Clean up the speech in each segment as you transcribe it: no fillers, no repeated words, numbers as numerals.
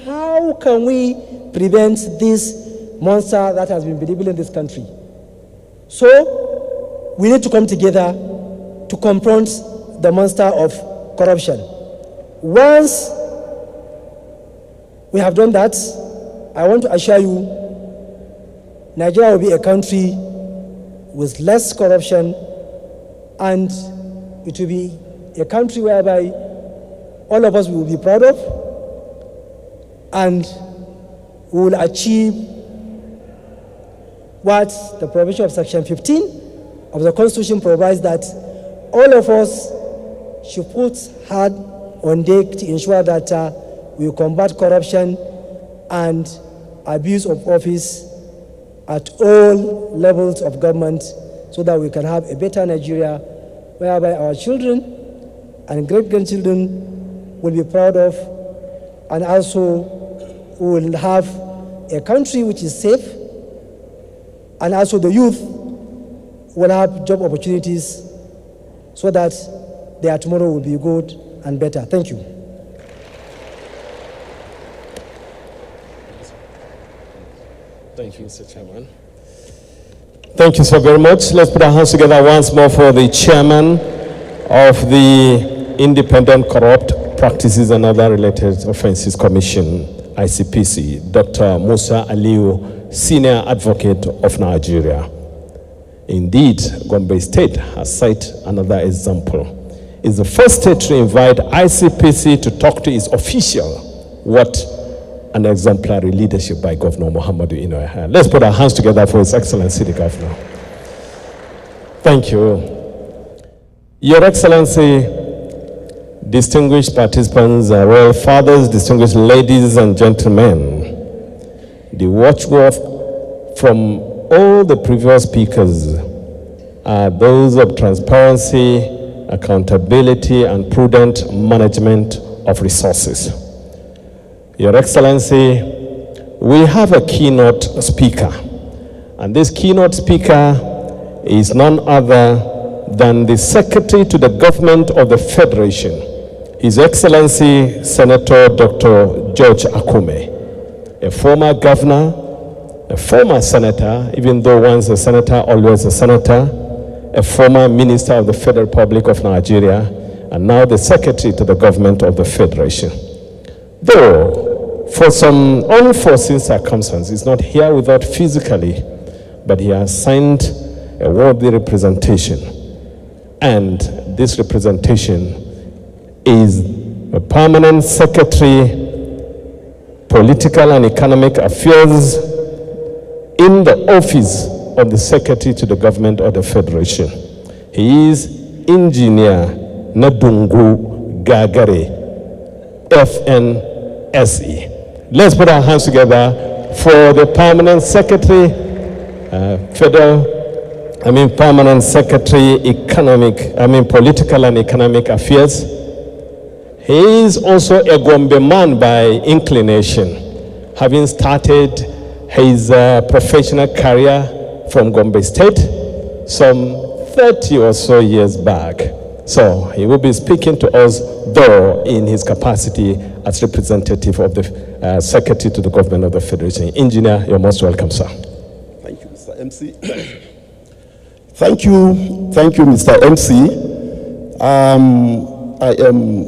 how can we prevent this monster that has been believing this country? So we need to come together to confront the monster of corruption. Once we have done that, I want to assure you, Nigeria will be a country with less corruption, and it will be a country whereby all of us will be proud of, and we will achieve what the provision of Section 15 of the Constitution provides, that all of us should put hard on deck to ensure that we combat corruption and abuse of office at all levels of government, so that we can have a better Nigeria whereby our children and great-grandchildren will be proud of, and also we will have a country which is safe, and also the youth will have job opportunities so that their tomorrow will be good and better. Thank you. Thank you, Mr. Chairman. Thank you so very much. Let's put our hands together once more for the chairman of the Independent Corrupt Practices and Other Related Offences Commission, ICPC, Dr. Musa Aliyu, Senior Advocate of Nigeria. Indeed, Gombe State has set another example. It's the first state to invite ICPC to talk to its official. What an exemplary leadership by Governor Muhammadu Inoya. Let's put our hands together for His Excellency the Governor. Thank you. Your Excellency, distinguished participants, royal fathers, distinguished ladies and gentlemen, the watchword from all the previous speakers are those of transparency, accountability, and prudent management of resources. Your Excellency, we have a keynote speaker, and this keynote speaker is none other than the Secretary to the Government of the Federation, His Excellency Senator Dr. George Akume, a former governor, a former senator, even though once a senator, always a senator, a former minister of the Federal Republic of Nigeria, and now the Secretary to the Government of the Federation. Though, for some unforeseen circumstances, he's not here with us physically, but he has signed a worthy representation. And this representation is a permanent Secretary, Political and Economic Affairs in the office of the Secretary to the Government of the Federation. He is Engineer Nadungu Gagare, FNSE. Let's put our hands together for the Permanent Secretary, Permanent Secretary, Political and Economic Affairs. He is also a Gombe man by inclination, having started his professional career from Gombe State some 30 or so years back. So he will be speaking to us, though, in his capacity as representative of the Secretary to the Government of the Federation. Engineer, you're most welcome, sir. Thank you, Mr. MC. Thank you, Mr. MC. I am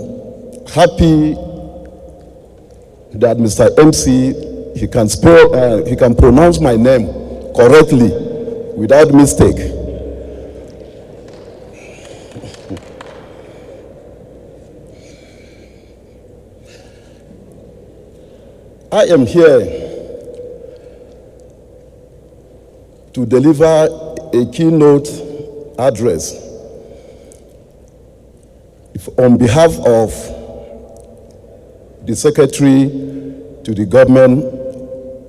happy that Mr. MC, he can spell, he can pronounce my name correctly without mistake. I am here to deliver a keynote address on behalf of the Secretary to the Government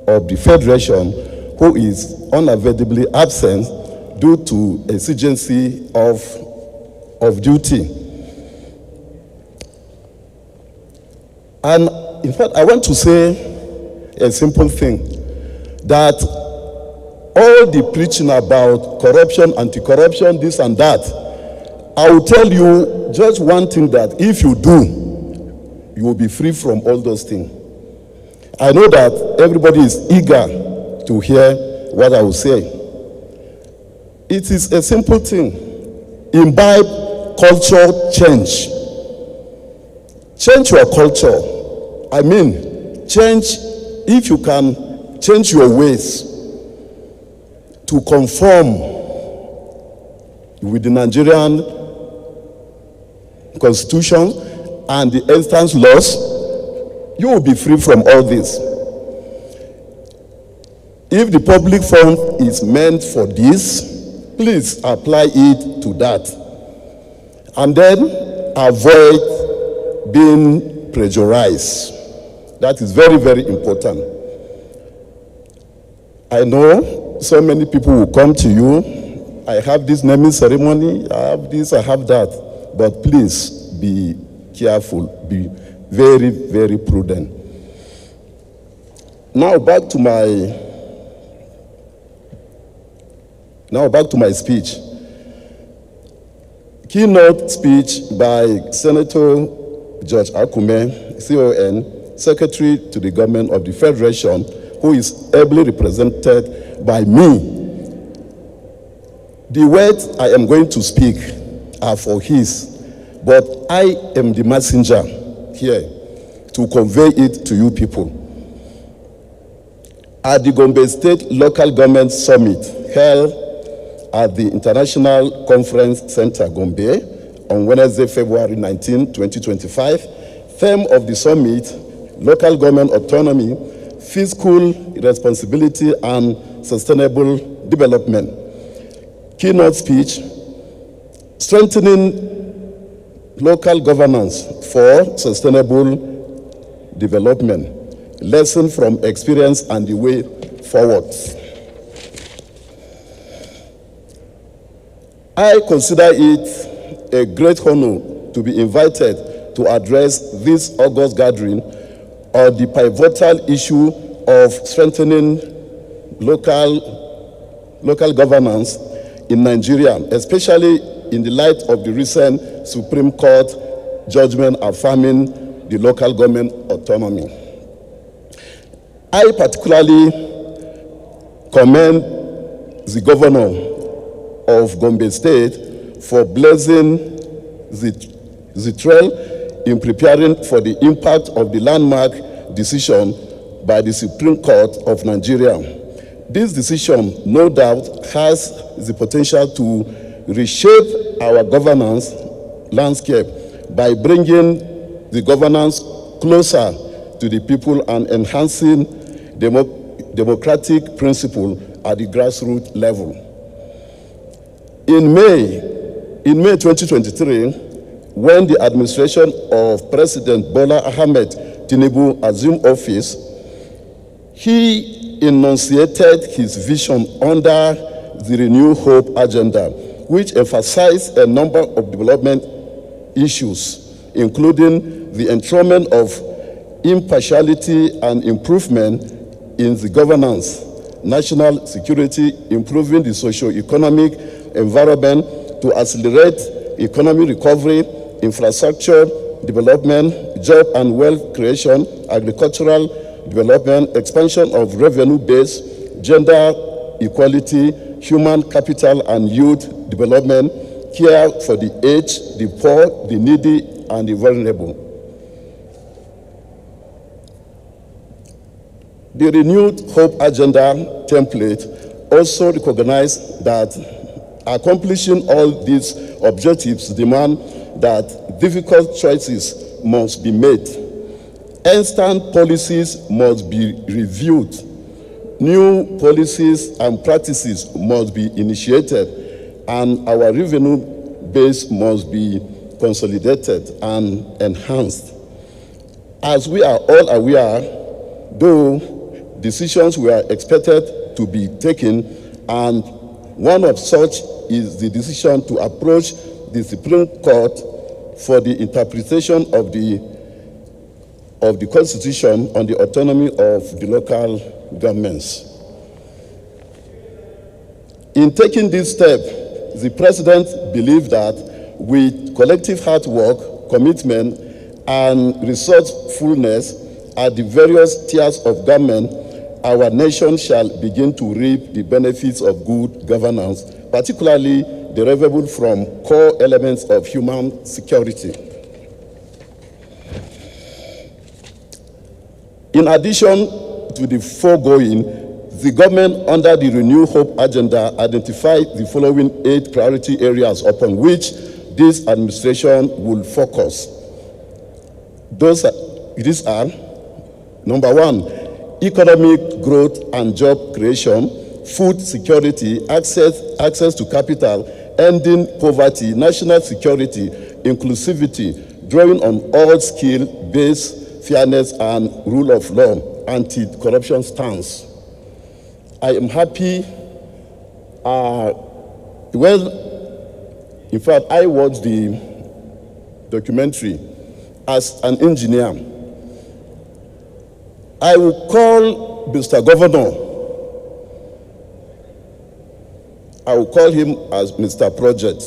of the Federation, who is unavoidably absent due to exigency of duty. And in fact, I want to say a simple thing, that all the preaching about corruption, anti-corruption, this and that, I will tell you just one thing, that if you do, you will be free from all those things. I know that everybody is eager to hear what I will say. It is a simple thing. Imbibe culture change. Change your culture. I mean, change, if you can change your ways to conform with the Nigerian constitution and the instance laws, you will be free from all this. If the public fund is meant for this, please apply it to that. And then avoid being pressurized. That is very, very important. I know so many people will come to you. I have this naming ceremony, I have this, I have that. But please be careful, be very, very prudent. Now back to my speech. Keynote speech by Senator George Akume, CON, Secretary to the Government of the Federation, who is ably represented by me. The words I am going to speak are for his, but I am the messenger here to convey it to you people. At the Gombe State Local Government Summit held at the International Conference Center, Gombe, on Wednesday, February 19, 2025, theme of the summit, local government autonomy, fiscal responsibility, and sustainable development. Keynote speech, strengthening local governance for sustainable development, lesson from experience and the way forward. I consider it a great honor to be invited to address this August gathering on the pivotal issue of strengthening local governance in Nigeria, especially in the light of the recent Supreme Court judgment affirming the local government autonomy. I particularly commend the governor of Gombe State for blazing the trail in preparing for the impact of the landmark decision by the Supreme Court of Nigeria. This decision, no doubt, has the potential to reshape our governance landscape by bringing the governance closer to the people and enhancing democratic principle at the grassroots level. In May 2023, when the administration of President Bola Ahmed Tinubu assumed office, he enunciated his vision under the Renew Hope agenda, which emphasized a number of development issues, including the enthronement of impartiality and improvement in the governance, national security, improving the socio-economic environment to accelerate economic recovery, infrastructure development, job and wealth creation, agricultural development, expansion of revenue base, gender equality, human capital and youth development, care for the aged, the poor, the needy, and the vulnerable. The Renewed Hope Agenda template also recognized that accomplishing all these objectives demand that difficult choices must be made. Instant policies must be reviewed. New policies and practices must be initiated, and our revenue base must be consolidated and enhanced. As we are all aware, though decisions were expected to be taken, and one of such is the decision to approach the Supreme Court for the interpretation of the Constitution on the autonomy of the local governments. In taking this step, the President believed that with collective hard work, commitment, and resourcefulness, at the various tiers of government, our nation shall begin to reap the benefits of good governance, particularly derivable from core elements of human security. In addition to the foregoing, the government under the Renew Hope agenda identified the following 8 priority areas upon which this administration will focus. These are, number 1, economic growth and job creation, food security, access to capital, ending poverty, national security, inclusivity, drawing on all skill-based fairness and rule of law, anti-corruption stance. I am happy, in fact, I watched the documentary as an engineer. I will call Mr. Governor, I will call him as Mr. Project.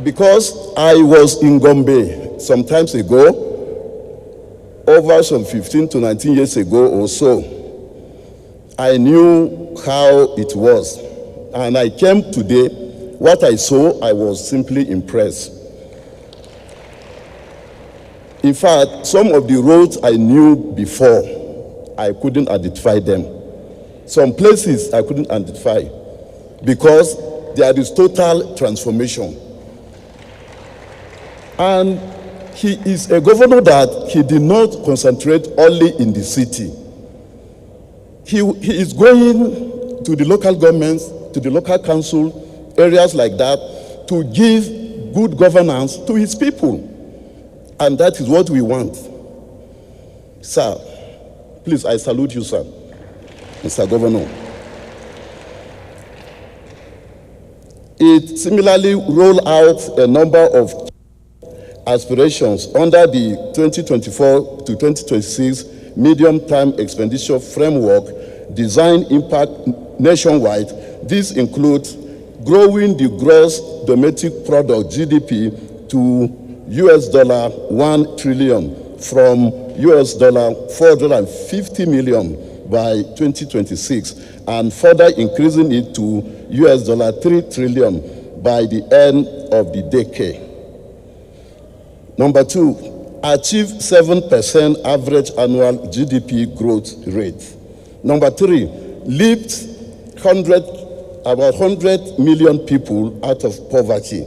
Because I was in Gombe some times ago, over some 15 to 19 years ago or so, I knew how it was. And I came today, what I saw, I was simply impressed. In fact, some of the roads I knew before, I couldn't identify them. Some places I couldn't identify because there is total transformation. And he is a governor that he did not concentrate only in the city. He is going to the local governments, to the local council, areas like that, to give good governance to his people. And that is what we want. Sir, please, I salute you, sir, Mr. Governor. It similarly rolled out a number of aspirations under the 2024 to 2026 medium-term expenditure framework design impact nationwide. This includes growing the gross domestic product (GDP) to $1 trillion from $450 million by 2026, and further increasing it to $3 trillion by the end of the decade. Number 2, achieve 7% average annual GDP growth rate. Number 3, lift about 100 million people out of poverty.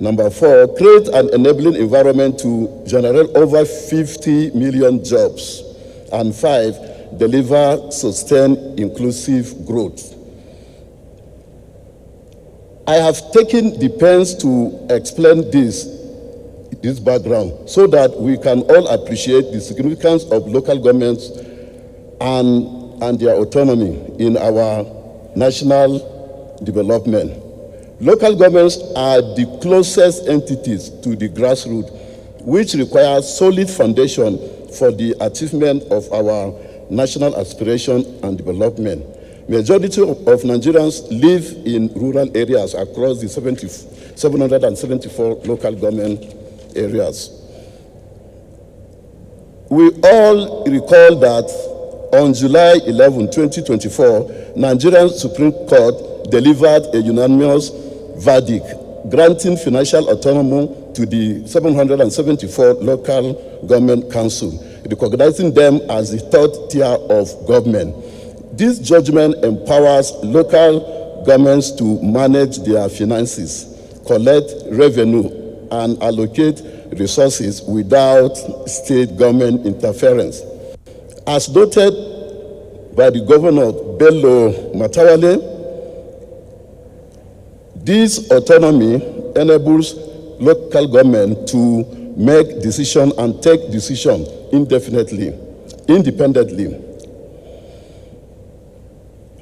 Number 4, create an enabling environment to generate over 50 million jobs. And 5, deliver sustained inclusive growth. I have taken the pains to explain this background so that we can all appreciate the significance of local governments and their autonomy in our national development. Local governments are the closest entities to the grassroots, which requires solid foundation for the achievement of our national aspiration and development. Majority of Nigerians live in rural areas across the 774 local government areas. We all recall that on July 11, 2024, Nigerian Supreme Court delivered a unanimous verdict granting financial autonomy to the 774 local government council, recognizing them as the third tier of government. This judgment empowers local governments to manage their finances, collect revenue, and allocate resources without state government interference. As noted by the Governor Bello Matawalle, this autonomy enables local government to make decisions and take decisions independently,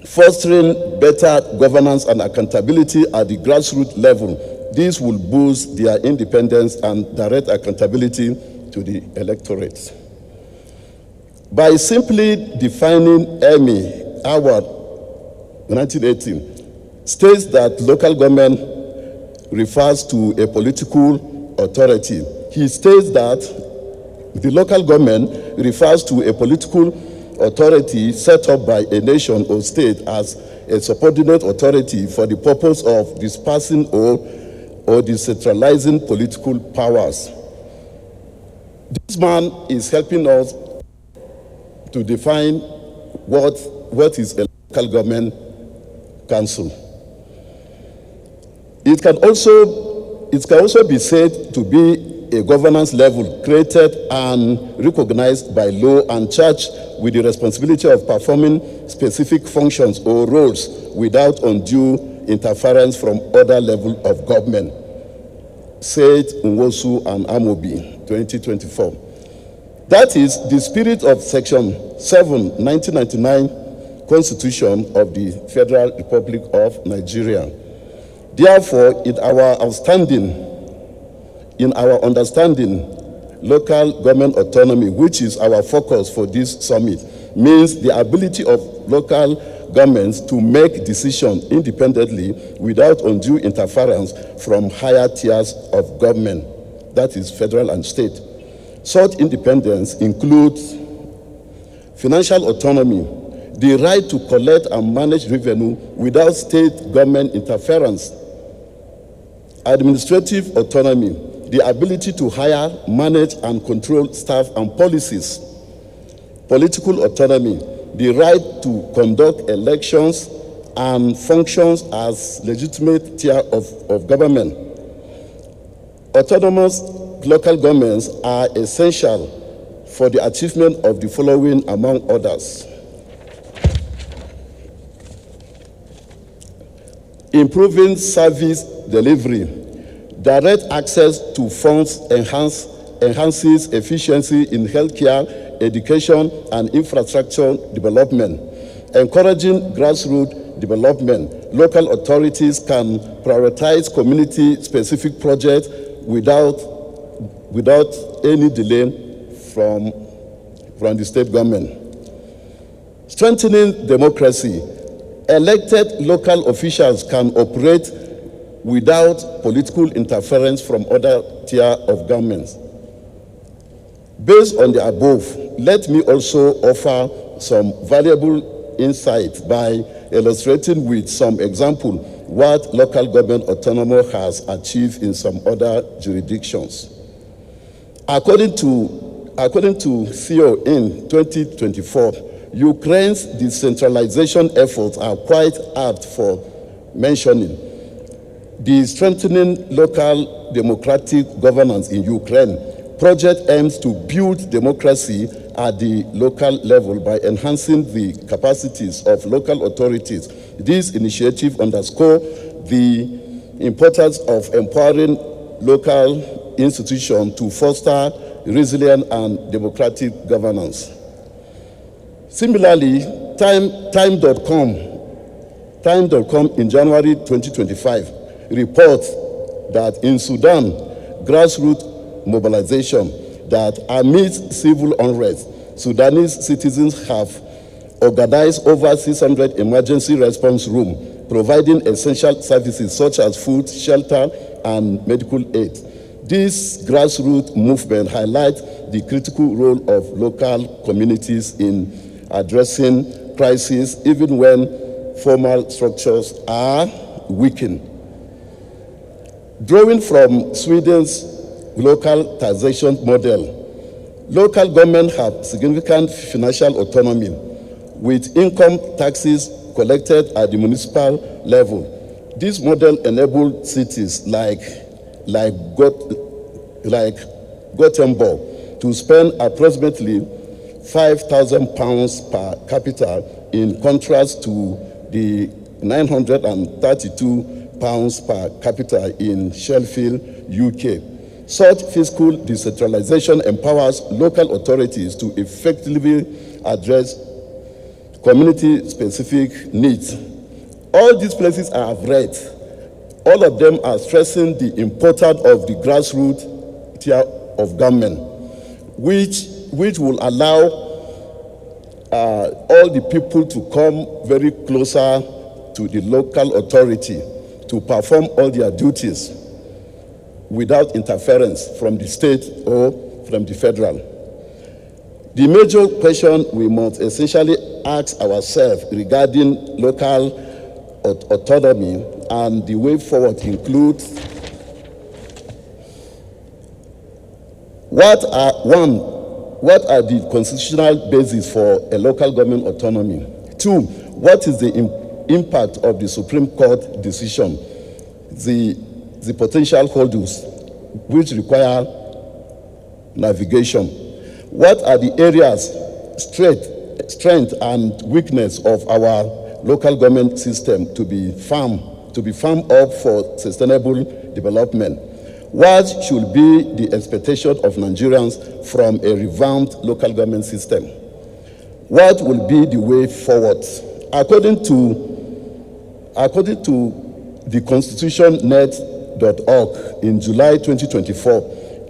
fostering better governance and accountability at the grassroots level. This will boost their independence and direct accountability to the electorate. By simply defining Emmy Award 1918, states that local government refers to a political authority He states that the local government refers to a political authority set up by a nation or state as a subordinate authority for the purpose of dispersing or decentralizing political powers. This man is helping us to define what is a local government council. It can also be said to be a governance level created and recognized by law and charged with the responsibility of performing specific functions or roles without undue interference from other levels of government, said Nwosu and Amobi, 2024. That is the spirit of Section 7, 1999 Constitution of the Federal Republic of Nigeria. Therefore, in our understanding, local government autonomy, which is our focus for this summit, means the ability of local governments to make decisions independently without undue interference from higher tiers of government, that is federal and state. Such independence includes financial autonomy, the right to collect and manage revenue without state government interference, administrative autonomy, the ability to hire, manage, and control staff and policies, political autonomy, the right to conduct elections and functions as legitimate tier of government. Autonomous local governments are essential for the achievement of the following, among others: improving service delivery, direct access to funds enhances efficiency in healthcare, education, and infrastructure development, encouraging grassroots development. Local authorities can prioritize community-specific projects without any delay from the state government. Strengthening democracy. Elected local officials can operate without political interference from other tier of governments. Based on the above, let me also offer some valuable insights by illustrating with some example what local government autonomy has achieved in some other jurisdictions. According to CEO in 2024, Ukraine's decentralization efforts are quite apt for mentioning. The strengthening local democratic governance in Ukraine project aims to build democracy at the local level by enhancing the capacities of local authorities. This initiative underscores the importance of empowering local institutions to foster resilient and democratic governance. Similarly, Time.com in January 2025 reports that in Sudan, grassroots mobilization that amidst civil unrest, Sudanese citizens have organized over 600 emergency response rooms, providing essential services such as food, shelter, and medical aid. This grassroots movement highlights the critical role of local communities in addressing crises, even when formal structures are weakened. Drawing from Sweden's local taxation model, local governments have significant financial autonomy, with income taxes collected at the municipal level. This model enabled cities like Gothenburg to spend approximately £5,000 per capita, in contrast to the £932 per capita in Sheffield, UK. Such fiscal decentralization empowers local authorities to effectively address community-specific needs. All these places I have read, all of them are stressing the importance of the grassroots tier of government, which will allow all the people to come very closer to the local authority to perform all their duties. without interference from the state or from the federal. The major question we must essentially ask ourselves regarding local autonomy and the way forward includes: what are the constitutional basis for a local government autonomy? 2, what is the impact of the Supreme Court decision, the potential hurdles which require navigation? What are the areas, strength and weakness of our local government system to be farmed up for sustainable development? What should be the expectation of Nigerians from a revamped local government system? What will be the way forward? According to the constitutionnet.org in July 2024,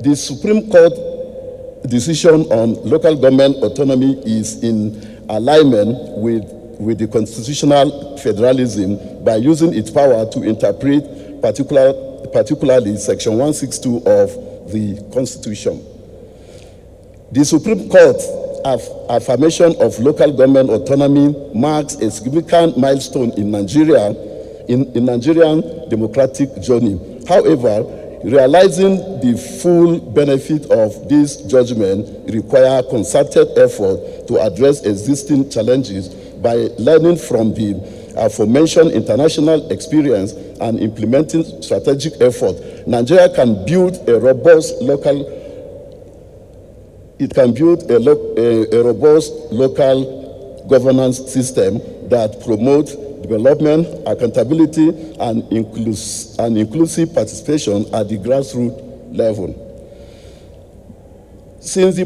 the Supreme Court decision on local government autonomy is in alignment with the constitutional federalism by using its power to interpret particularly Section 162 of the Constitution. The Supreme Court's affirmation of local government autonomy marks a significant milestone in Nigerian democratic journey. However, realizing the full benefit of this judgment requires concerted effort to address existing challenges by learning from the aforementioned international experience and implementing strategic effort. Nigeria can build a robust local governance system that promotes development, accountability, and inclusive participation at the grassroots level. Since the